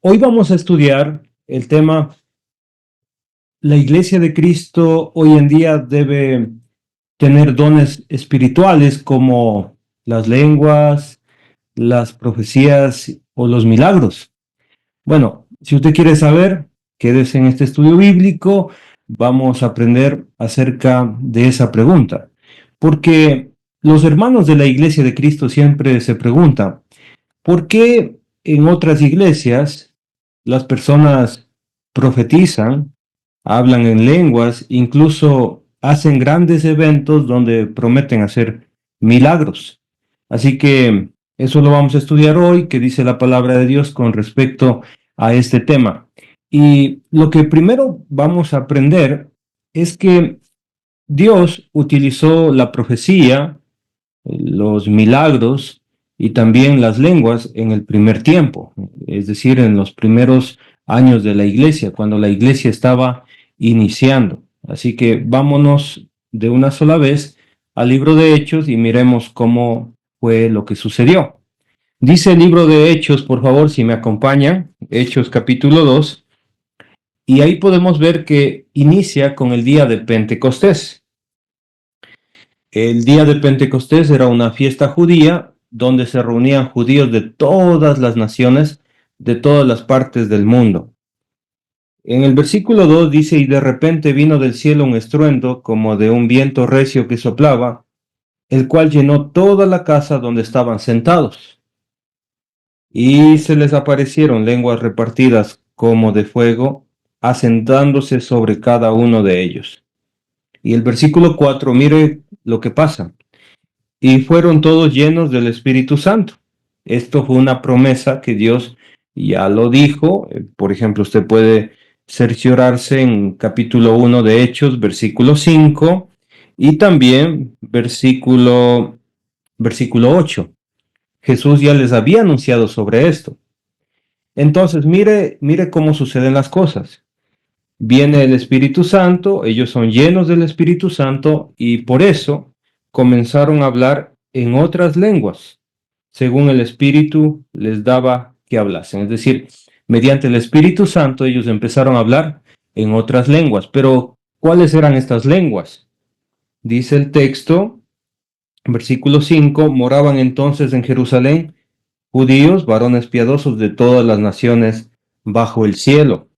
Hoy vamos a estudiar el tema: la Iglesia de Cristo hoy en día debe tener dones espirituales como las lenguas, las profecías o los milagros. Bueno, si usted quiere saber, quédese en este estudio bíblico. Vamos a aprender acerca de esa pregunta, porque los hermanos de la Iglesia de Cristo siempre se preguntan: ¿por qué en otras iglesias las personas profetizan, hablan en lenguas, incluso hacen grandes eventos donde prometen hacer milagros? Así que eso lo vamos a estudiar hoy, que dice la palabra de Dios con respecto a este tema. Y lo que primero vamos a aprender es que Dios utilizó la profecía, los milagros y también las lenguas en el primer tiempo, es decir, en los primeros años de la iglesia, cuando la iglesia estaba iniciando. Así que vámonos de una sola vez al libro de Hechos y miremos cómo fue lo que sucedió. Dice el libro de Hechos, por favor, si me acompañan, Hechos capítulo 2, y ahí podemos ver que inicia con el día de Pentecostés. El día de Pentecostés era una fiesta judía donde se reunían judíos de todas las naciones, de todas las partes del mundo. En el versículo 2 dice: y de repente vino del cielo un estruendo como de un viento recio que soplaba, el cual llenó toda la casa donde estaban sentados. Y se les aparecieron lenguas repartidas como de fuego, asentándose sobre cada uno de ellos. Y el versículo 4, mire lo que pasa: y fueron todos llenos del Espíritu Santo. Esto fue una promesa que Dios ya lo dijo. Por ejemplo, usted puede cerciorarse en capítulo 1 de Hechos, versículo 5, y también versículo 8. Jesús ya les había anunciado sobre esto. Entonces, mire cómo suceden las cosas. Viene el Espíritu Santo, ellos son llenos del Espíritu Santo y por eso comenzaron a hablar en otras lenguas, según el Espíritu les daba que hablasen. Es decir, mediante el Espíritu Santo ellos empezaron a hablar en otras lenguas. Pero, ¿cuáles eran estas lenguas? Dice el texto, versículo 5, moraban entonces en Jerusalén judíos, varones piadosos de todas las naciones bajo el cielo.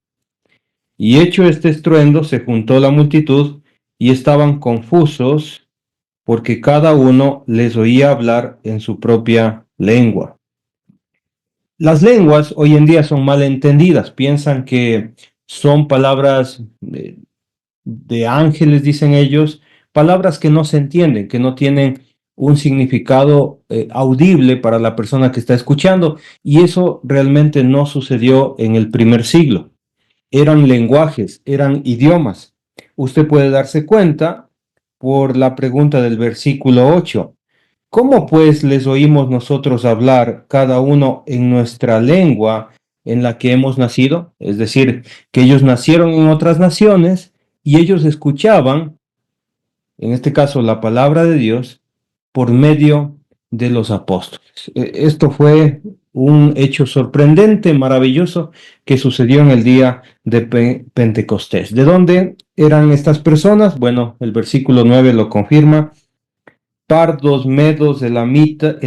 Y hecho este estruendo, se juntó la multitud y estaban confusos, porque cada uno les oía hablar en su propia lengua. Las lenguas hoy en día son mal entendidas. Piensan que son palabras de ángeles, dicen ellos, palabras que no se entienden, que no tienen un significado audible para la persona que está escuchando. Y eso realmente no sucedió en el primer siglo. Eran lenguajes, eran idiomas. Usted puede darse cuenta por la pregunta del versículo 8. ¿Cómo pues les oímos nosotros hablar cada uno en nuestra lengua en la que hemos nacido? Es decir, que ellos nacieron en otras naciones y ellos escuchaban, en este caso, la palabra de Dios por medio de los apóstoles. Esto fue un hecho sorprendente, maravilloso, que sucedió en el día de Pentecostés. ¿De dónde eran estas personas? Bueno, el versículo 9 lo confirma: pardos, medos, elamitas,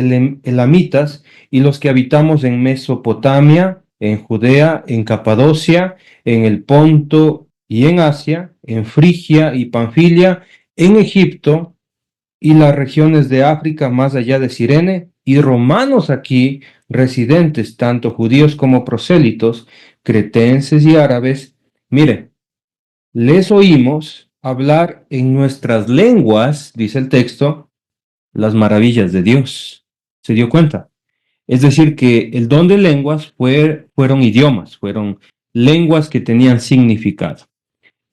y los que habitamos en Mesopotamia, en Judea, en Capadocia, en el Ponto y en Asia, en Frigia y Panfilia, en Egipto y las regiones de África más allá de Cirene, y romanos aquí residentes, tanto judíos como prosélitos, cretenses y árabes. Mire, les oímos hablar en nuestras lenguas, dice el texto, las maravillas de Dios. ¿Se dio cuenta? Es decir, que el don de lenguas fueron idiomas, fueron lenguas que tenían significado.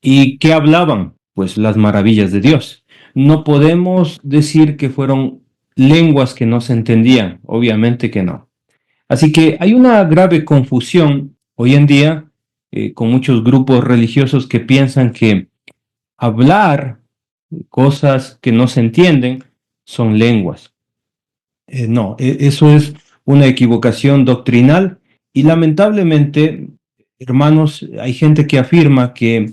¿Y qué hablaban? Pues las maravillas de Dios. No podemos decir que fueron lenguas que no se entendían, obviamente que no. Así que hay una grave confusión hoy en día con muchos grupos religiosos que piensan que hablar cosas que no se entienden son lenguas. No, eso es una equivocación doctrinal Y lamentablemente, hermanos, hay gente que afirma que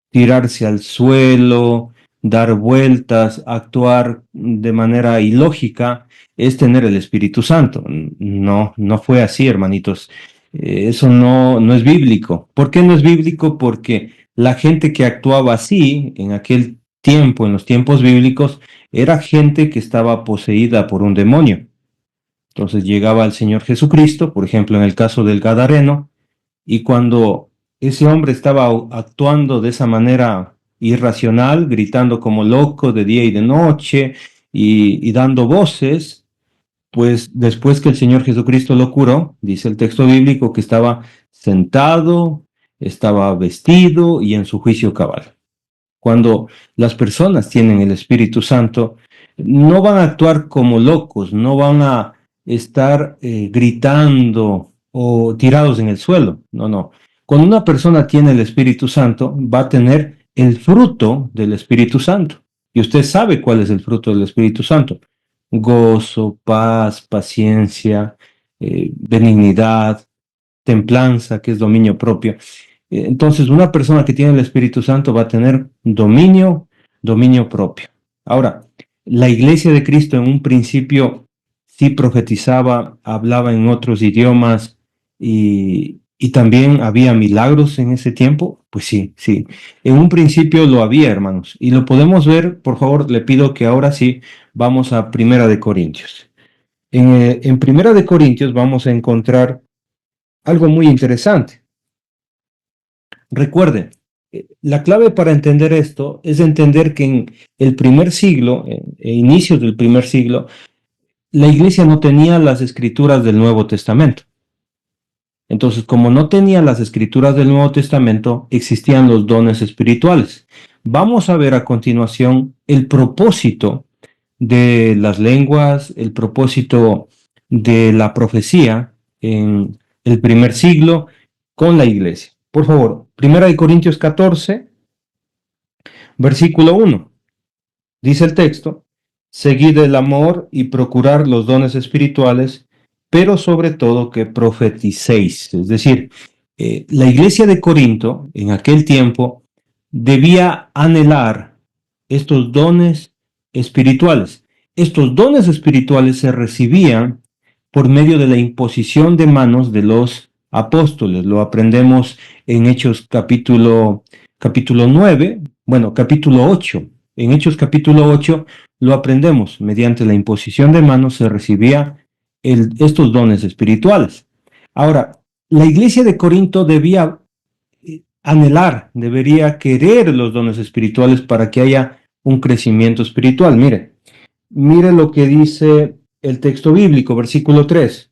tirarse al suelo, dar vueltas, actuar de manera ilógica, es tener el Espíritu Santo. No, no fue así, hermanitos. Eso no es bíblico. ¿Por qué no es bíblico? Porque la gente que actuaba así en aquel tiempo, en los tiempos bíblicos, era gente que estaba poseída por un demonio. Entonces llegaba el Señor Jesucristo, por ejemplo, en el caso del Gadareno, y cuando ese hombre estaba actuando de esa manera irracional, gritando como loco de día y de noche y dando voces, pues después que el Señor Jesucristo lo curó, dice el texto bíblico que estaba sentado, estaba vestido y en su juicio cabal. Cuando las personas tienen el Espíritu Santo, no van a actuar como locos, no van a estar gritando o tirados en el suelo. No, no. Cuando una persona tiene el Espíritu Santo, va a tener el fruto del Espíritu Santo. Y usted sabe cuál es el fruto del Espíritu Santo. Gozo, paz, paciencia, benignidad, templanza, que es dominio propio. Entonces, una persona que tiene el Espíritu Santo va a tener dominio propio. Ahora, la iglesia de Cristo en un principio sí profetizaba, hablaba en otros idiomas y también había milagros en ese tiempo. Pues sí, sí. En un principio lo había, hermanos, y lo podemos ver. Por favor, le pido que ahora sí vamos a Primera de Corintios. En Primera de Corintios vamos a encontrar algo muy interesante. Recuerde, la clave para entender esto es entender que en el primer siglo, inicios del primer siglo, la iglesia no tenía las escrituras del Nuevo Testamento. Entonces, como no tenía las escrituras del Nuevo Testamento, existían los dones espirituales. Vamos a ver a continuación el propósito de las lenguas, el propósito de la profecía en el primer siglo con la iglesia. Por favor, 1 Corintios 14, versículo 1. Dice el texto: seguid el amor y procurar los dones espirituales, pero sobre todo que profeticéis. Es decir, la iglesia de Corinto en aquel tiempo debía anhelar estos dones espirituales. Estos dones espirituales se recibían por medio de la imposición de manos de los apóstoles. Lo aprendemos en Hechos capítulo 9, bueno, capítulo 8. En Hechos capítulo 8 lo aprendemos. Mediante la imposición de manos se recibía estos dones espirituales. Ahora, la iglesia de Corinto debía anhelar, debería querer los dones espirituales para que haya un crecimiento espiritual. Mire lo que dice el texto bíblico, versículo 3.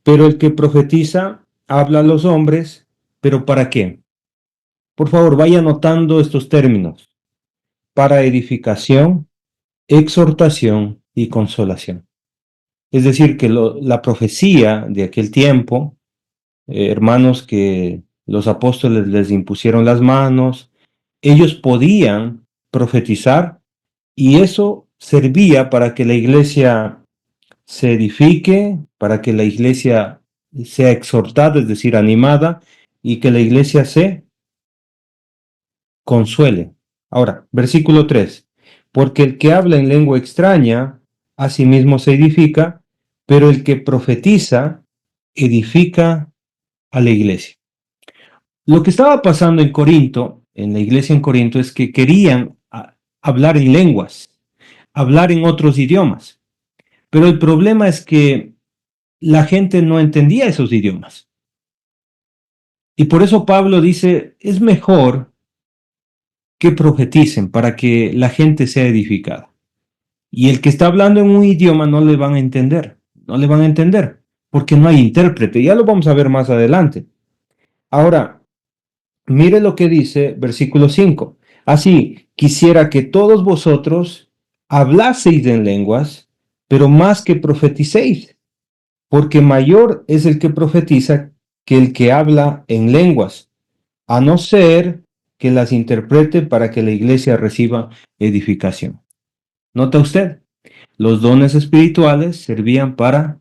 Pero el que profetiza habla a los hombres, ¿pero para qué? Por favor, vaya anotando estos términos: para edificación, exhortación y consolación. Es decir, que la profecía de aquel tiempo, hermanos, que los apóstoles les impusieron las manos, ellos podían profetizar y eso servía para que la iglesia se edifique, para que la iglesia sea exhortada, es decir, animada, y que la iglesia se consuele. Ahora, versículo 3. Porque el que habla en lengua extraña, a sí mismo se edifica, pero el que profetiza, edifica a la iglesia. Lo que estaba pasando en Corinto, en la iglesia en Corinto, es que querían hablar en lenguas, hablar en otros idiomas. Pero el problema es que la gente no entendía esos idiomas. Y por eso Pablo dice, es mejor que profeticen para que la gente sea edificada. Y el que está hablando en un idioma no le van a entender, no le van a entender, porque no hay intérprete. Ya lo vamos a ver más adelante. Ahora, mire lo que dice versículo 5. Así, quisiera que todos vosotros hablaseis en lenguas, pero más que profeticéis, porque mayor es el que profetiza que el que habla en lenguas, a no ser que las interprete para que la iglesia reciba edificación. ¿Nota usted? Los dones espirituales servían para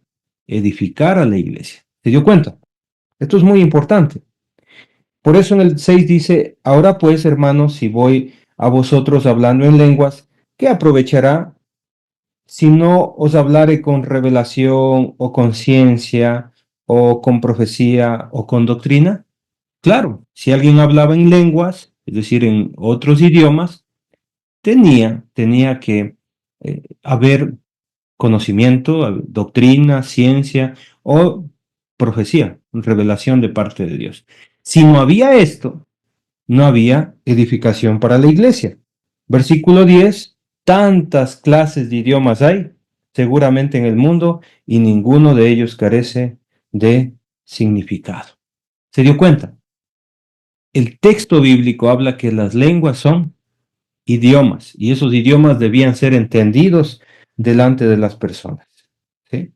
edificar a la iglesia. ¿Se dio cuenta? Esto es muy importante. Por eso en el 6 dice, ahora pues, hermanos, si voy a vosotros hablando en lenguas, ¿qué aprovechará si no os hablare con revelación o con ciencia o con profecía o con doctrina? Claro, si alguien hablaba en lenguas, es decir, en otros idiomas, tenía que haber conocimiento, doctrina, ciencia o profecía, revelación de parte de Dios. Si no había esto, no había edificación para la iglesia. Versículo 10, tantas clases de idiomas hay seguramente en el mundo y ninguno de ellos carece de significado. ¿Se dio cuenta? El texto bíblico habla que las lenguas son idiomas y esos idiomas debían ser entendidos delante de las personas. ¿Sí?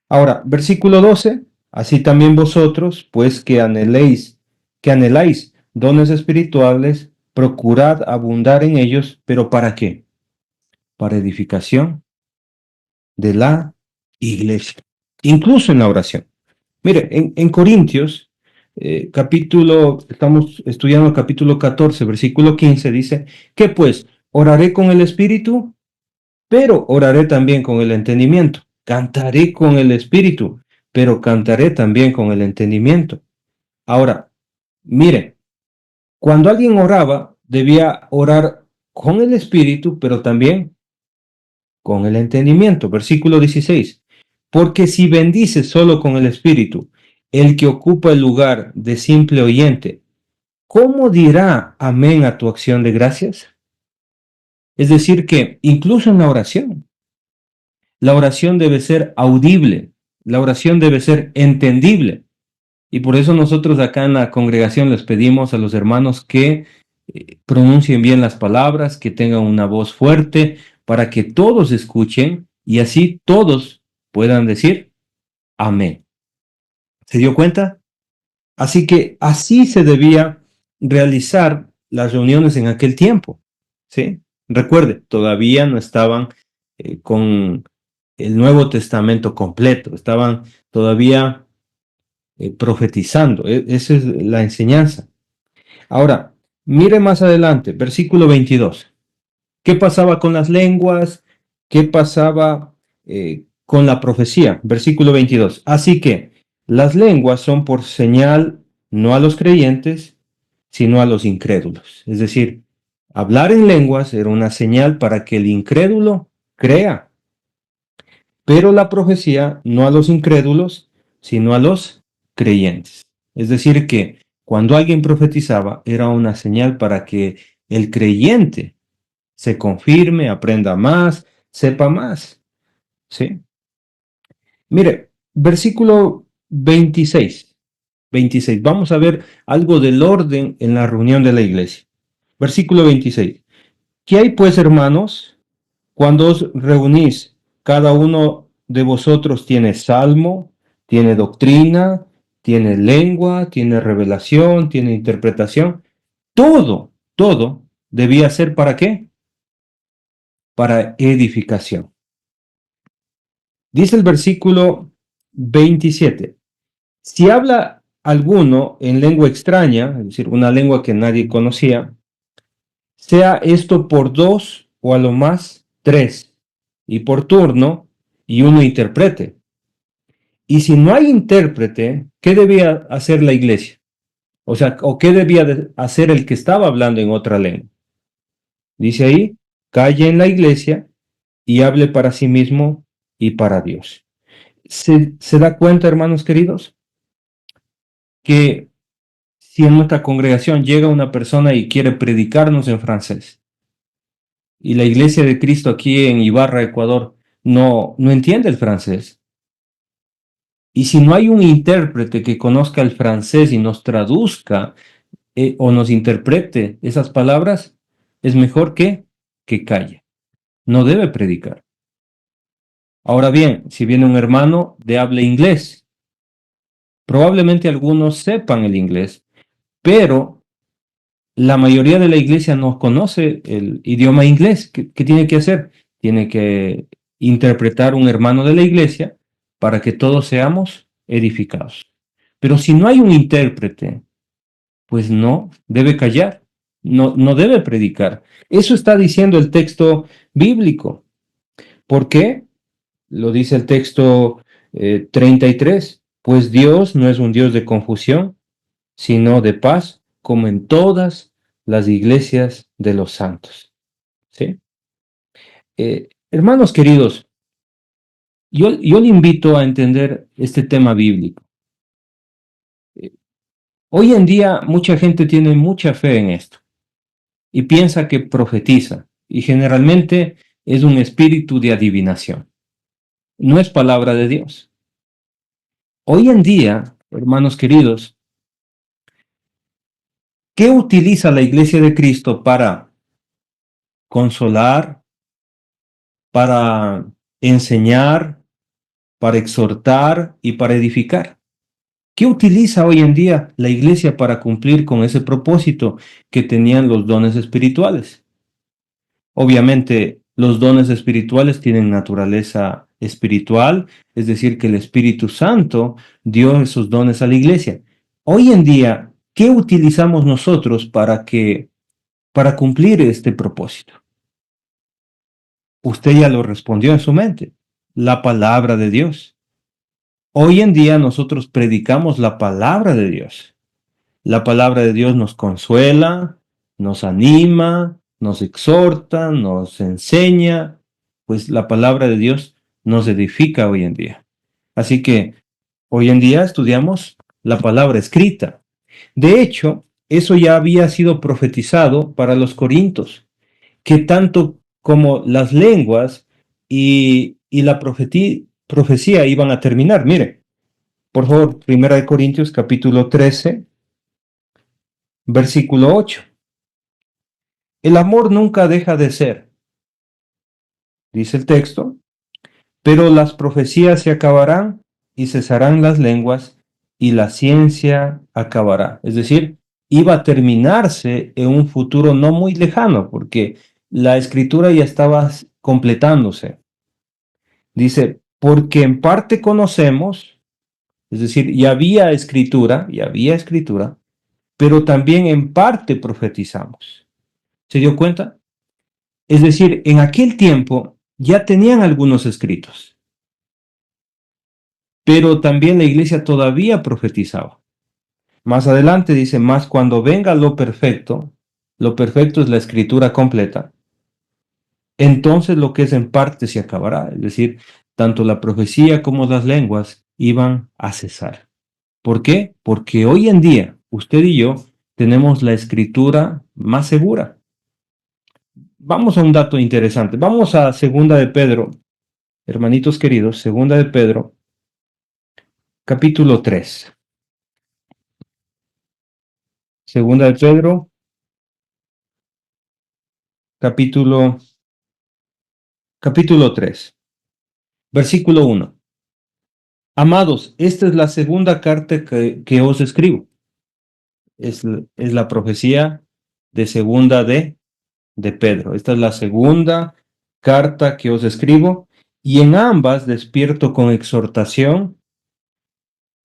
Ahora, versículo 12, así también vosotros, pues que anheláis dones espirituales, procurad abundar en ellos, pero ¿para qué? Para edificación de la iglesia, incluso en la oración. Mire, en Corintios, estamos estudiando el capítulo 14, versículo 15, dice, que pues oraré con el espíritu, pero oraré también con el entendimiento. Cantaré con el espíritu, pero cantaré también con el entendimiento. Ahora, mire, cuando alguien oraba, debía orar con el espíritu, pero también con el entendimiento. Versículo 16. Porque si bendices solo con el espíritu, el que ocupa el lugar de simple oyente, ¿cómo dirá amén a tu acción de gracias? Es decir, que incluso en la oración debe ser audible, la oración debe ser entendible. Y por eso nosotros acá en la congregación les pedimos a los hermanos que pronuncien bien las palabras, que tengan una voz fuerte, para que todos escuchen y así todos puedan decir amén. ¿Se dio cuenta? Así que así se debía realizar las reuniones en aquel tiempo. ¿Sí? Recuerde, todavía no estaban con el Nuevo Testamento completo, estaban todavía profetizando. Esa es la enseñanza. Ahora, mire más adelante, versículo 22. ¿Qué pasaba con las lenguas? ¿Qué pasaba con la profecía? Versículo 22. Así que las lenguas son por señal no a los creyentes, sino a los incrédulos. Es decir, hablar en lenguas era una señal para que el incrédulo crea, pero la profecía no a los incrédulos, sino a los creyentes. Es decir, que cuando alguien profetizaba era una señal para que el creyente se confirme, aprenda más, sepa más. ¿Sí? Mire, versículo 26. 26. Vamos a ver algo del orden en la reunión de la iglesia. Versículo 26. ¿Qué hay pues, hermanos, cuando os reunís? Cada uno de vosotros tiene salmo, tiene doctrina, tiene lengua, tiene revelación, tiene interpretación. Todo debía ser ¿para qué? Para edificación. Dice el versículo 27. Si habla alguno en lengua extraña, es decir, una lengua que nadie conocía, sea esto por dos o a lo más tres, y por turno, y uno interprete. Y si no hay intérprete, ¿qué debía hacer la iglesia? O sea, ¿o qué debía hacer el que estaba hablando en otra lengua? Dice ahí, calle en la iglesia y hable para sí mismo y para Dios. ¿Se da cuenta, hermanos queridos, que si en nuestra congregación llega una persona y quiere predicarnos en francés, y la iglesia de Cristo aquí en Ibarra, Ecuador, no entiende el francés, y si no hay un intérprete que conozca el francés y nos traduzca o nos interprete esas palabras, es mejor que calle. No debe predicar. Ahora bien, si viene un hermano de habla inglés, probablemente algunos sepan el inglés, pero la mayoría de la iglesia no conoce el idioma inglés. ¿Qué tiene que hacer? Tiene que interpretar un hermano de la iglesia para que todos seamos edificados. Pero si no hay un intérprete, pues no, debe callar, no debe predicar. Eso está diciendo el texto bíblico. ¿Por qué? Lo dice el texto 33. Pues Dios no es un Dios de confusión, sino de paz, como en todas las iglesias de los santos. ¿Sí? Hermanos queridos, yo le invito a entender este tema bíblico. Hoy en día mucha gente tiene mucha fe en esto y piensa que profetiza, y generalmente es un espíritu de adivinación. No es palabra de Dios. Hoy en día, hermanos queridos, ¿qué utiliza la Iglesia de Cristo para consolar, para enseñar, para exhortar y para edificar? ¿Qué utiliza hoy en día la Iglesia para cumplir con ese propósito que tenían los dones espirituales? Obviamente, los dones espirituales tienen naturaleza espiritual, es decir, que el Espíritu Santo dio esos dones a la Iglesia. Hoy en día, ¿qué utilizamos nosotros para cumplir este propósito? Usted ya lo respondió en su mente, la palabra de Dios. Hoy en día nosotros predicamos la palabra de Dios. La palabra de Dios nos consuela, nos anima, nos exhorta, nos enseña, pues la palabra de Dios nos edifica hoy en día. Así que hoy en día estudiamos la palabra escrita. De hecho, eso ya había sido profetizado para los corintios, que tanto como las lenguas y la profecía iban a terminar. Mire, por favor, 1 Corintios capítulo 13, versículo 8. El amor nunca deja de ser, dice el texto, pero las profecías se acabarán y cesarán las lenguas y la ciencia acabará. Es decir, iba a terminarse en un futuro no muy lejano, porque la escritura ya estaba completándose. Dice, porque en parte conocemos, es decir, ya había escritura, pero también en parte profetizamos. ¿Se dio cuenta? Es decir, en aquel tiempo ya tenían algunos escritos, pero también la iglesia todavía profetizaba. Más adelante dice, más cuando venga lo perfecto es la escritura completa, entonces lo que es en parte se acabará. Es decir, tanto la profecía como las lenguas iban a cesar. ¿Por qué? Porque hoy en día usted y yo tenemos la escritura más segura. Vamos a un dato interesante. Vamos a Segunda de Pedro, hermanitos queridos, Segunda de Pedro, capítulo 3. Segunda de Pedro, capítulo 3, versículo 1. Amados, esta es la segunda carta que os escribo. Es la profecía de Segunda de Pedro. Esta es la segunda carta que os escribo, y en ambas despierto con exhortación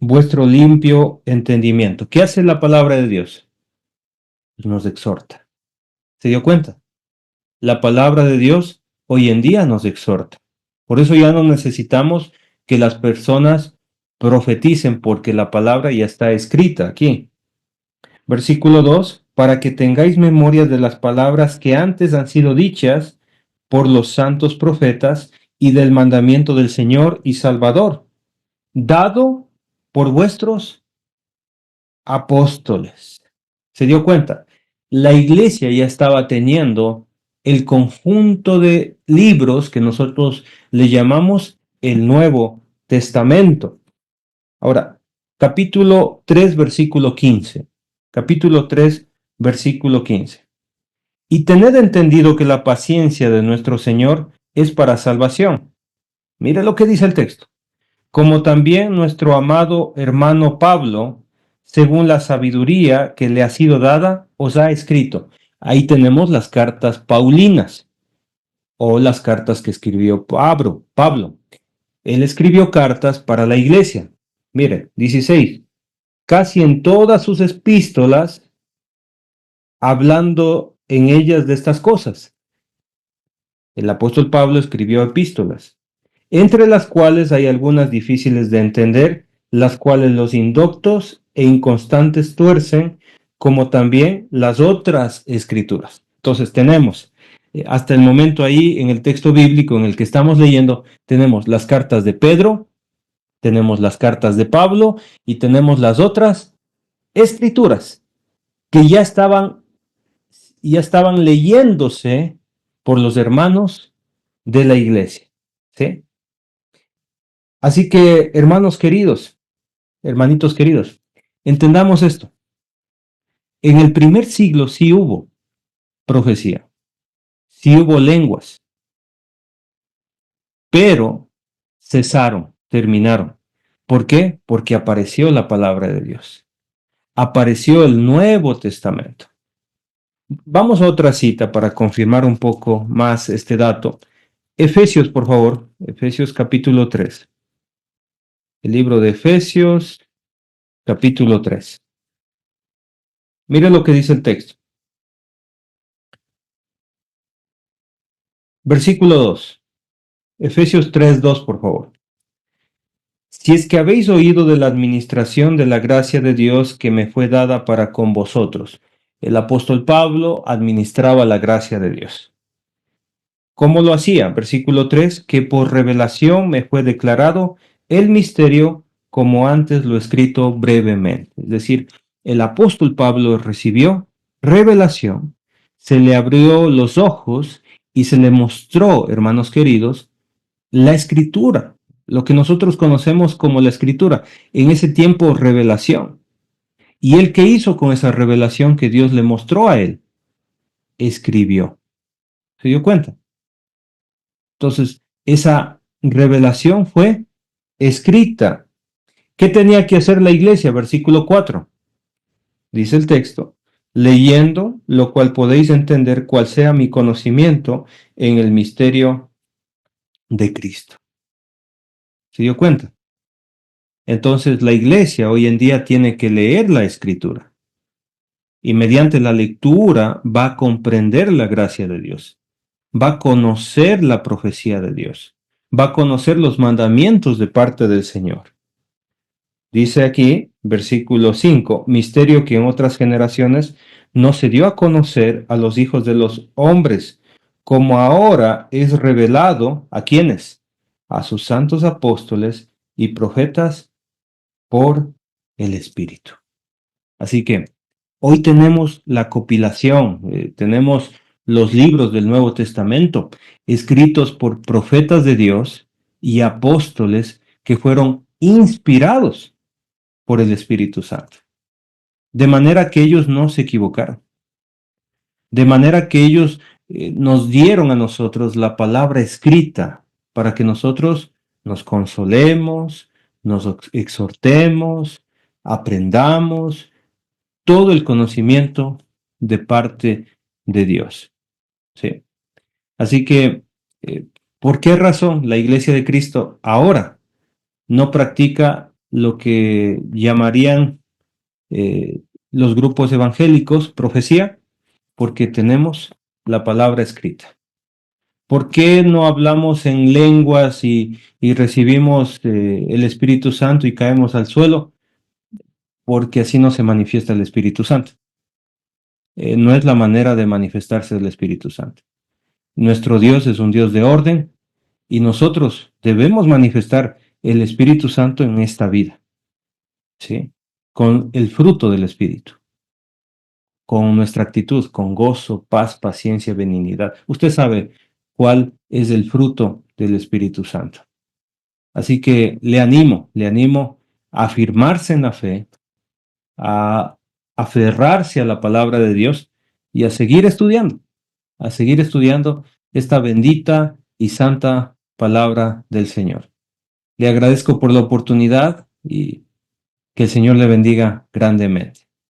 vuestro limpio entendimiento. ¿Qué hace la palabra de Dios? Nos exhorta. ¿Se dio cuenta? La palabra de Dios hoy en día nos exhorta. Por eso ya no necesitamos que las personas profeticen, porque la palabra ya está escrita aquí. Versículo 2, para que tengáis memoria de las palabras que antes han sido dichas por los santos profetas y del mandamiento del Señor y Salvador, dado por vuestros apóstoles. ¿Se dio cuenta? La iglesia ya estaba teniendo el conjunto de libros que nosotros le llamamos el Nuevo Testamento. Ahora, capítulo 3, versículo 15. Capítulo 3, versículo 15. Y tened entendido que la paciencia de nuestro Señor es para salvación. Mire lo que dice el texto. Como también nuestro amado hermano Pablo, según la sabiduría que le ha sido dada, os ha escrito. Ahí tenemos las cartas paulinas o las cartas que escribió Pablo. Él escribió cartas para la iglesia. Mire, 16. casi en todas sus epístolas, hablando en ellas de estas cosas. El apóstol Pablo escribió epístolas, entre las cuales hay algunas difíciles de entender, las cuales los indoctos e inconstantes tuercen, como también las otras escrituras. Entonces tenemos, hasta el momento ahí en el texto bíblico en el que estamos leyendo, tenemos las cartas de Pedro, tenemos las cartas de Pablo y tenemos las otras escrituras que ya estaban leyéndose por los hermanos de la iglesia, ¿sí? Así que, hermanos queridos, hermanitos queridos, entendamos esto. En el primer siglo sí hubo profecía, sí hubo lenguas, pero cesaron, terminaron. ¿Por qué? Porque apareció la palabra de Dios. Apareció el Nuevo Testamento. Vamos a otra cita para confirmar un poco más este dato. Efesios, por favor, Efesios capítulo 3. El libro de Efesios, capítulo 3. Mire lo que dice el texto. Versículo 2. Efesios 3:2, por favor. Si es que habéis oído de la administración de la gracia de Dios que me fue dada para con vosotros. El apóstol Pablo administraba la gracia de Dios. ¿Cómo lo hacía? Versículo 3, que por revelación me fue declarado el misterio como antes lo he escrito brevemente. Es decir, el apóstol Pablo recibió revelación, se le abrió los ojos y se le mostró, hermanos queridos, la escritura, lo que nosotros conocemos como la escritura, en ese tiempo revelación. ¿Y él qué hizo con esa revelación que Dios le mostró a él? Escribió. ¿Se dio cuenta? Entonces, esa revelación fue escrita. ¿Qué tenía que hacer la iglesia? Versículo 4. Dice el texto, leyendo, lo cual podéis entender cuál sea mi conocimiento en el misterio de Cristo. ¿Se dio cuenta? Entonces, la iglesia hoy en día tiene que leer la escritura y mediante la lectura va a comprender la gracia de Dios, va a conocer la profecía de Dios, va a conocer los mandamientos de parte del Señor. Dice aquí, versículo 5, misterio que en otras generaciones no se dio a conocer a los hijos de los hombres, como ahora es revelado a quienes, a sus santos apóstoles y profetas por el Espíritu. Así que hoy tenemos la compilación, tenemos los libros del Nuevo Testamento escritos por profetas de Dios y apóstoles que fueron inspirados por el Espíritu Santo. De manera que ellos no se equivocaron. De manera que ellos nos dieron a nosotros la palabra escrita para que nosotros nos consolemos, nos exhortemos, aprendamos todo el conocimiento de parte de Dios. ¿Sí? Así que, ¿por qué razón la Iglesia de Cristo ahora no practica lo que llamarían los grupos evangélicos profecía? Porque tenemos la palabra escrita. ¿Por qué no hablamos en lenguas y recibimos el Espíritu Santo y caemos al suelo? Porque así no se manifiesta el Espíritu Santo. No es la manera de manifestarse del Espíritu Santo. Nuestro Dios es un Dios de orden y nosotros debemos manifestar el Espíritu Santo en esta vida, ¿sí? Con el fruto del Espíritu, con nuestra actitud, con gozo, paz, paciencia, benignidad. Usted sabe cuál es el fruto del Espíritu Santo. Así que le animo a afirmarse en la fe, a aferrarse a la palabra de Dios y a seguir estudiando esta bendita y santa palabra del Señor. Le agradezco por la oportunidad y que el Señor le bendiga grandemente.